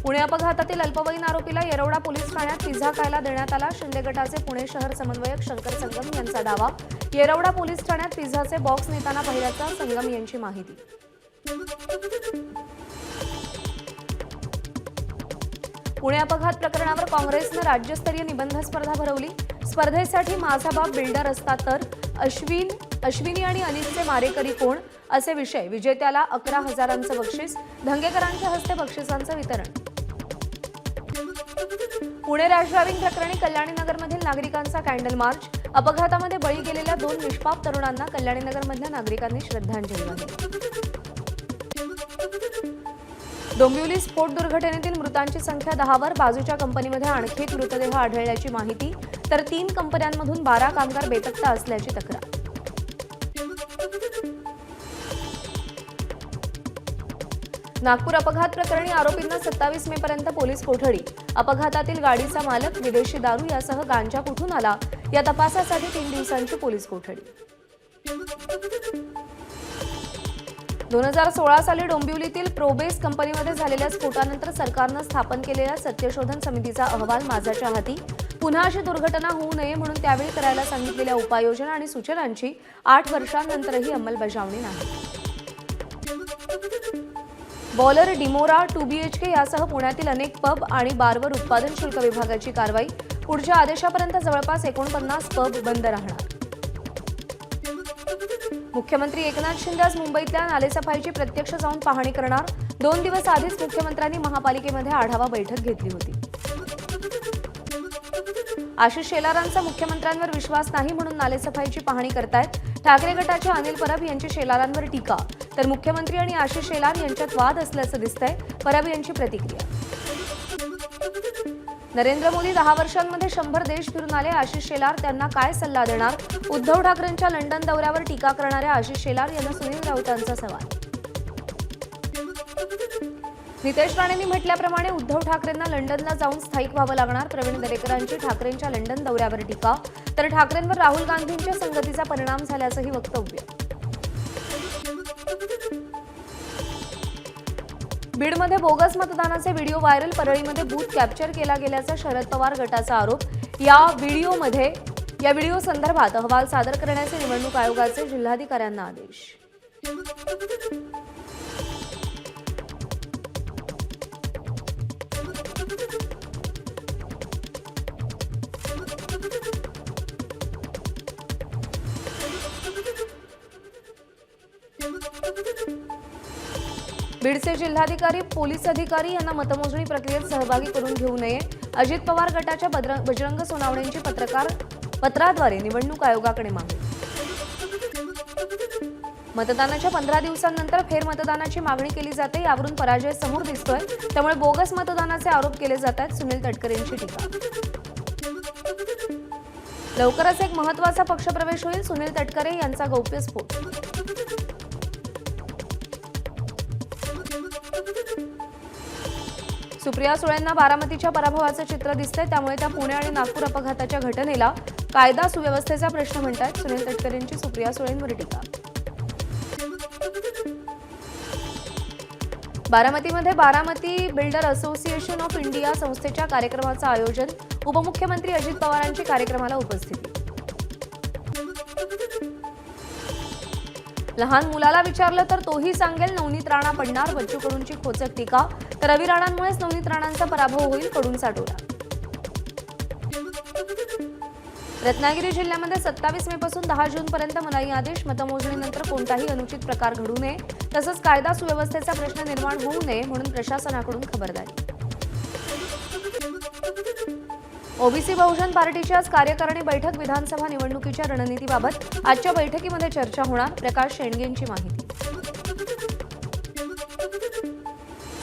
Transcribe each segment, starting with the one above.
पुणे अपघातातील अल्पवयीन आरोपीला येरवडा पोलीस ठाण्यात पिझ्झा खायला देण्यात आला। शिंदे गटाचे पुणे शहर समन्वयक शंकर संगम यांचा दावा। येरवडा पोलीस ठाण्यात पिझ्झाचे बॉक्स नेताना पाहिल्याचा संगम यांची माहिती। पुणे अपघात प्रकरणावर काँग्रेसने राज्यस्तरीय निबंध स्पर्धा भरवली। स्पर्धेसाठी माझा बाप बिल्डर असता तर अश्विनी आणि अनिलचे मारेकरी कोण असे विषय। विजेत्याला 11,000चं बक्षीस। धंगेकरांच्या हस्ते बक्षिसांचं वितरण। पुणे रॅश ड्रायव्हिंग प्रकरणी कल्याणीनगरमधील नागरिकांचा कॅन्डल मार्च। अपघातामध्ये बळी गेलेल्या 2 निष्पाप तरुणांना कल्याणीनगरमधल्या नागरिकांनी श्रद्धांजली वाहिली। डोंबिवली स्फोट दुर्घटनेतील मृतांची संख्या 10वर। बाजूच्या कंपनीमध्ये आणखी एक मृतदेह आढळल्याची माहिती, तर 3 कंपन्यांमधून 12 कामगार बेपत्ता असल्याची तक्रार। नागपूर अपघात प्रकरणी आरोपींना 27 मे पर्यंत पोलीस कोठडी। अपघातातील गाडीचा मालक, विदेशी दारू यासह गांजा कुठून आला या तपासासाठी 3 दिवसांची पोलीस कोठडी। 2016 साली डोंबिवलीतील प्रोबेस कंपनीमध्ये झालेल्या स्फोटानंतर सरकारनं स्थापन केलेल्या सत्यशोधन समितीचा अहवाल माझ्याच्या हाती। पुन्हा अशी दुर्घटना होऊ नये म्हणून त्यावेळी करायला सांगितलेल्या उपाययोजना आणि सूचनांची 8 वर्षांनंतरही अंमलबजावणी नाही। बॉलर, डिमोरा, 2 BHK यासह पुण्यातील अनेक पब आणि बारवर उत्पादन शुल्क विभागाची कारवाई। पुढच्या आदेशापर्यंत जवळपास 49 पब बंद राहणार। मुख्यमंत्री एकनाथ शिंदे आज मुंबईतल्या नालेसफाईची प्रत्यक्ष जाऊन पाहणी करणार। 2 दिवस आधीच मुख्यमंत्र्यांनी महापालिकेमध्ये आढावा बैठक घेतली होती। आशिष शेलारांचा मुख्यमंत्र्यांवर विश्वास नाही म्हणून नालेसफाईची पाहणी करतायत। ठाकरे गटाचे अनिल परब यांची शेलारांवर टीका, तर मुख्यमंत्री आणि आशिष शेलार यांच्यात वाद असल्याचं दिसतंय। परब यांची प्रतिक्रिया। नरेंद्र मोदी 10 वर्षांमध्ये 100 देश फिरून आले। आशिष शेलार त्यांना काय सल्ला देणार? उद्धव ठाकरेंच्या लंडन दौऱ्यावर टीका करणाऱ्या आशिष शेलार यांना सुनील राऊतांचा सवाल। नितेश राणेंनी म्हटल्याप्रमाणे उद्धव ठाकरेंना लंडनला जाऊन स्थायिक व्हावं लागणार। प्रवीण दरेकरांची ठाकरेंच्या लंडन दौऱ्यावर टीका, तर ठाकरेंवर राहुल गांधींच्या संगतीचा परिणाम झाल्याचंही वक्तव्य। बीडमध्ये बोगस मतदानाचे व्हिडिओ व्हायरल। परळीमध्ये बूथ कॅप्चर केला गेल्याचा शरद पवार गटाचा आरोप। या व्हिडिओ संदर्भात अहवाल सादर करण्याचे निवडणूक आयोगाचे जिल्हाधिकाऱ्यांना आदेश। बीडचे जिल्हाधिकारी, पोलीस अधिकारी यांना मतमोजणी प्रक्रियेत सहभागी करून घेऊ नये। अजित पवार गटाच्या बजरंग सोनावणेंची पत्राद्वारे निवडणूक आयोगाकडे मागणी। मतदानाच्या 15 दिवसांनंतर फेरमतदानाची मागणी केली जाते। यावरून पराजय समोर दिसतोय, त्यामुळे बोगस मतदानाचे आरोप केले जातात। सुनील तटकरेंची टीका। लवकरच एक महत्त्वाचा पक्षप्रवेश होईल। सुनील तटकरे यांचा गौप्यस्फोट। सुप्रिया सुळेंना बारामतीच्या पराभवाचं चित्र दिसतंय, त्यामुळे त्या पुणे आणि नागपूर अपघाताच्या घटनेला कायदा सुव्यवस्थेचा प्रश्न म्हणतात। सुनील तटकरेंची सुप्रिया सुळेंवर टीका। बारामतीमध्ये Baramati builder association of India संस्थेच्या कार्यक्रमाचं आयोजन। उपमुख्यमंत्री अजित पवारांची कार्यक्रमाला उपस्थिती। लहान मुलाला विचारलं तर तोही सांगेल नवनीत राणा पडणार। बच्चू कडूंची खोचक टीका, तर रवी राणांमुळेच नवनीत राणांचा पराभव होईल, कडूंचा टोला। रत्नागिरी जिल्ह्यामध्ये 27 मे पासून 10 जून पर्यंत मनाई आदेश। मतमोजणीनंतर कोणताही अनुचित प्रकार घडू नये, तसंच कायदा सुव्यवस्थेचा प्रश्न निर्माण होऊ नये म्हणून प्रशासनाकडून खबरदारी। ओबीसी बहुजन पार्टीची आज कार्यकारिणी बैठक। विधानसभा निवडणुकीच्या रणनीतीबाबत आजच्या बैठकीमध्ये चर्चा होणार। प्रकाश शेंडगेंची माहिती।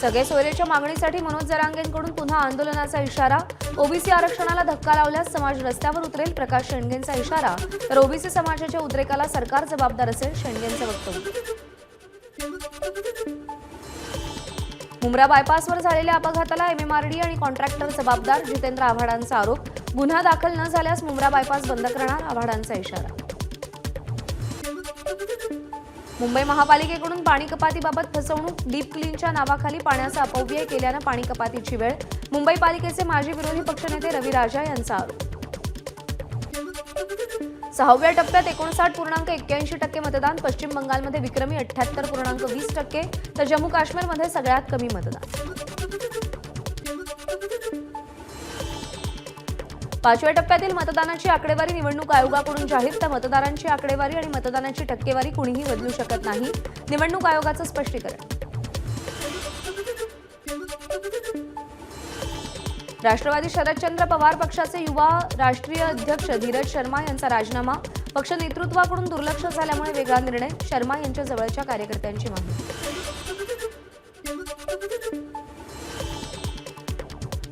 सगळे सोयरेच्या मागणीसाठी मनोज जरांगेंकडून पुन्हा आंदोलनाचा इशारा। ओबीसी आरक्षणाला धक्का लावल्यास समाज रस्त्यावर उतरेल। प्रकाश शेंडगेंचा इशारा, तर ओबीसी समाजाच्या उद्रेकाला सरकार जबाबदार असेल, शेंडगेंचं वक्तव्य। मुंब्रा बायपासवर झालेल्या अपघाताला एमएमआरडी आणि कॉन्ट्रॅक्टर जबाबदार। जितेंद्र आव्हाडांचा आरोप। गुन्हा दाखल न झाल्यास मुंब्रा बायपास बंद करणार, आव्हाडांचा इशारा। मुंबई महापालिकेकडून पाणी कपातीबाबत फसवणूक, डीप क्लीनच्या नावाखाली पाण्याचा अपव्यय केल्यानं पाणी कपातीची वेळ. मुंबई पालिकेचे माजी विरोधी पक्षनेते रवी राजा यांचा आरोप. 6व्या टप्प्यात 59.81% मतदान. पश्चिम बंगालमध्ये विक्रमी 78.20%, तर जम्मू काश्मीरमध्ये सगळ्यात कमी मतदान. 5व्या टप्प्यातील मतदानाची आकडेवारी निवडणूक आयोगाकडून जाहीर. तर मतदारांची आकडेवारी आणि मतदानाची टक्केवारी कुणीही बदलू शकत नाही, निवडणूक आयोगाचं स्पष्टीकरण. राष्ट्रवादी शरदचंद्र पवार पक्षाचे युवा राष्ट्रीय अध्यक्ष धीरज शर्मा यांचा राजीनामा. पक्ष नेतृत्वाकडून दुर्लक्ष झाल्यामुळे वेगळा निर्णय. शर्मा यांच्या जवळच्या कार्यकर्त्यांची माहिती.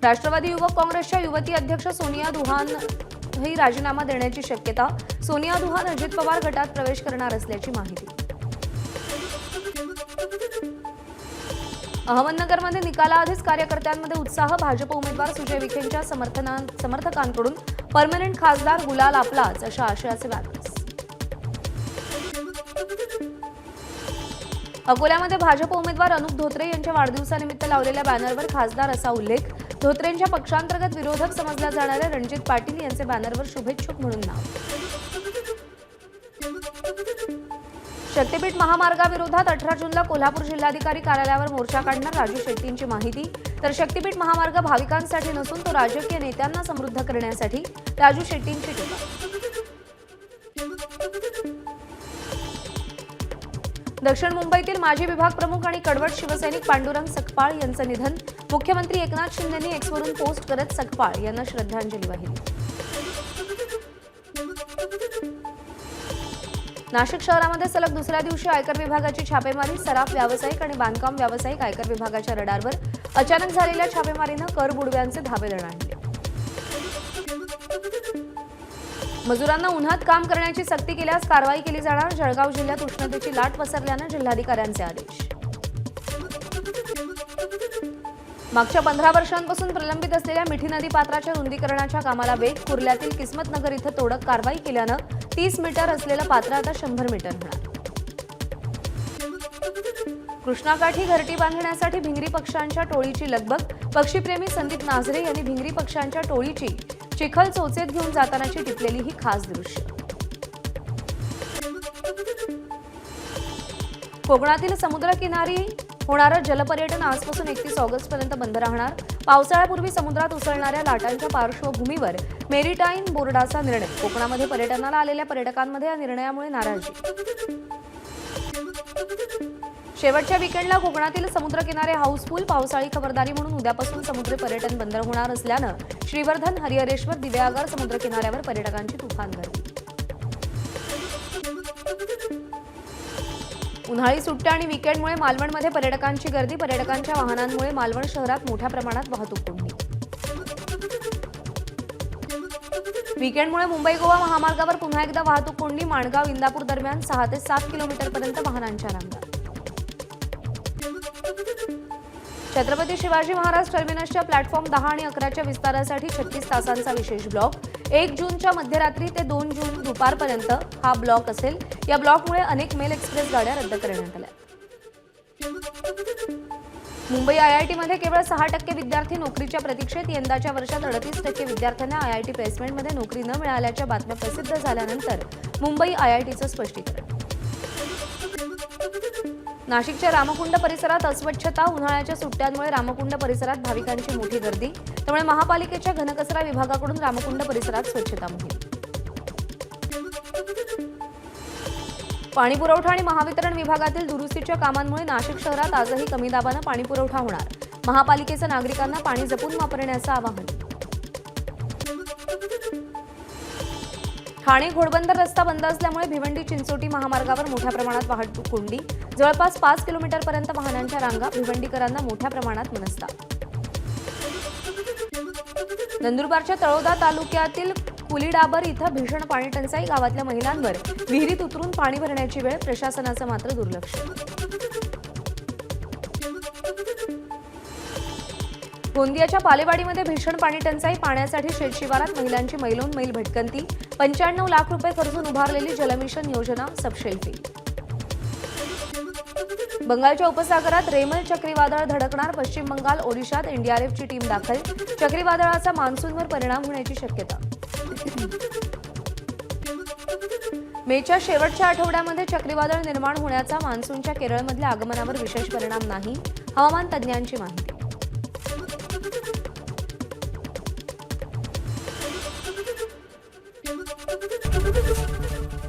राष्ट्रवादी युवक काँग्रेसच्या युवती अध्यक्ष सोनिया दुहानही राजीनामा देण्याची शक्यता. सोनिया दुहान अजित पवार गटात प्रवेश करणार असल्याची माहिती. अहमदनगरमध्ये निकालाआधीच कार्यकर्त्यांमध्ये उत्साह. भाजप उमेदवार सुजय विखेंच्या समर्थकांकडून परमनंट खासदार गुलाल आपलाच अशा आशयाचे वाटस. अकोल्यामध्ये भाजप उमेदवार अनुप धोत्रे यांच्या वाढदिवसानिमित्त लावलेल्या बॅनरवर खासदार असा उल्लेख. धोत्रेंच्या पक्षांतर्गत विरोधक समजल्या जाणाऱ्या रणजित पाटील यांचे बॅनरवर शुभेच्छुक म्हणून नाव. शक्तीपीठ महामार्गाविरोधात 18 जूनला कोल्हापूर जिल्हाधिकारी कार्यालयावर मोर्चा काढणार. राजू शेट्टींची माहिती. तर शक्तीपीठ महामार्ग भाविकांसाठी नसून तो राजकीय नेत्यांना समृद्ध करण्यासाठी, राजू शेट्टींची टीका. दक्षिण मुंबईतील माजी विभाग प्रमुख आणि कडवट शिवसैनिक पांडुरंग सकपाळ यांचं निधन. मुख्यमंत्री एकनाथ शिंदेंनी एक्सवरून पोस्ट करत सकपाळ यांना श्रद्धांजली वाहिली. नाशिक शहरामध्ये सलग दुसऱ्या दिवशी आयकर विभागाची छापेमारी. सराफ व्यावसायिक आणि बांधकाम व्यावसायिक आयकर विभागाच्या रडारवर. अचानक झालेल्या छापेमारीनं कर बुडव्यांचे धाबे दणाणले. मजुरांना उन्हात काम करण्याची सक्ती केल्यास कारवाई केली जाणार. जळगाव जिल्ह्यात उष्णतेची लाट पसरल्यानं जिल्हाधिकाऱ्यांचे आदेश. मागच्या 15 वर्षांपासून प्रलंबित असलेल्या मिठी नदी पात्राच्या रुंदीकरणाच्या कामाला वेग. कुर्ल्यातील किस्मतनगर इथं तोडक कारवाई केल्यानं 30 मीटर असलेलं पात्र आता 100 मीटर होणार. कृष्णाकाठी घरटी बांधण्यासाठी भिंगरी पक्ष्यांच्या टोळीची लगबग. पक्षीप्रेमी संदीप नाझरे यांनी भिंगरी पक्ष्यांच्या टोळीची चिखल चोचेत घेऊन जातानाची टिपलेली ही खास दृश्य. कोकणातील समुद्रकिनारी होणारं जलपर्यटन आजपासून 31 ऑगस्टपर्यंत बंद राहणार. पावसाळ्यापूर्वी समुद्रात उसळणाऱ्या लाटांच्या पार्श्वभूमीवर मेरीटाईम बोर्डाचा निर्णय. कोकणामध्ये पर्यटनाला आलेल्या पर्यटकांमध्ये या निर्णयामुळे नाराजी. शेवटच्या वीकेंडला कोकणातील समुद्रकिनारे हाऊसफुल. पावसाळी खबरदारी म्हणून उद्यापासून समुद्री पर्यटन बंद होणार असल्यानं श्रीवर्धन, हरिहरेश्वर, दिव्यागर समुद्रकिनाऱ्यावर पर्यटकांची तुफान गर्दी. उन्हाळी सुट्ट्या आणि वीकेंडमुळे मालवणमध्ये पर्यटकांची गर्दी. पर्यटकांच्या वाहनांमुळे मालवण शहरात मोठ्या प्रमाणात वाहतूक कोंडी. वीकेंडमुळे मुंबई गोवा महामार्गावर पुन्हा एकदा वाहतूक कोंडी. माणगाव इंदापूर दरम्यान 6 ते 7 किलोमीटरपर्यंत वाहनांच्या रांगा. छत्रपती शिवाजी महाराज टर्मिनसच्या प्लॅटफॉर्म 10 आणि 11च्या विस्तारासाठी 36 तासांचा विशेष ब्लॉक. 1 जूनच्या मध्यरात्री ते 2 जून दुपारपर्यंत हा ब्लॉक असेल. या ब्लॉकमुळे अनेक मेल एक्सप्रेस गाड्या रद्द करण्यात आल्या. मुंबई आयआयटीमध्ये केवळ 6% विद्यार्थी नोकरीच्या प्रतीक्षेत. यंदाच्या वर्षात 38% विद्यार्थ्यांना आयआयटी प्लेसमेंटमध्ये नोकरी न मिळाल्याच्या बातम्या प्रसिद्ध झाल्यानंतर मुंबई आयआयटीचं स्पष्टीकरण. नाशिकच्या रामकुंड परिसरात अस्वच्छता. उन्हाळ्याच्या सुट्ट्यांमुळे रामकुंड परिसरात भाविकांची मोठी गर्दी. त्यामुळे महापालिकेच्या घनकचरा विभागाकडून रामकुंड परिसरात स्वच्छता मोहीम. पाणीपुरवठा आणि महावितरण विभागातील दुरुस्तीच्या कामांमुळे नाशिक शहरात आजही कमी दाबानं पाणीपुरवठा होणार. महापालिकेचं नागरिकांना पाणी जपून वापरण्याचं आवाहन. ठाणे घोडबंदर रस्ता बंद असल्यामुळे भिवंडी चिंचोटी महामार्गावर मोठ्या प्रमाणात वाहतूक कोंडी. जवळपास 5 किलोमीटरपर्यंत वाहनांच्या रांगा. भिवंडीकरांना मोठ्या प्रमाणात मनस्ताप. नंदुरबारच्या तळोदा तालुक्यातील कुलीडाबर इथं भीषण पाणी टंचाई. गावातल्या महिलांवर विहिरीत उतरून पाणी भरण्याची वेळ. प्रशासनाचं मात्र दुर्लक्ष. गोंदियाच्या पालेवाडीमध्ये भीषण पाणी टंचाई. पाण्यासाठी शेतशिवारात महिलांची मैलोन मैल भटकंती. 95 लाख रुपये खर्चून उभारलेली जलमिशन योजना सबशेल्फी. बंगालच्या उपसागरात रेमल चक्रीवादळ धडकणार, पश्चिम बंगाल ओडिशात एनडीआरएफची टीम दाखल, चक्रीवादळाचा मान्सूनवर परिणाम होण्याची शक्यता. मेच्या शेवटच्या आठवड्यामध्ये चक्रीवादळ निर्माण होण्याचा मान्सूनच्या केरळमधल्या आगमनावर विशेष परिणाम नाही, हवामान तज्ज्ञांची माहिती.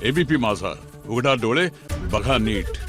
एबीपी माझा, उघडा डोळे बघा नीट.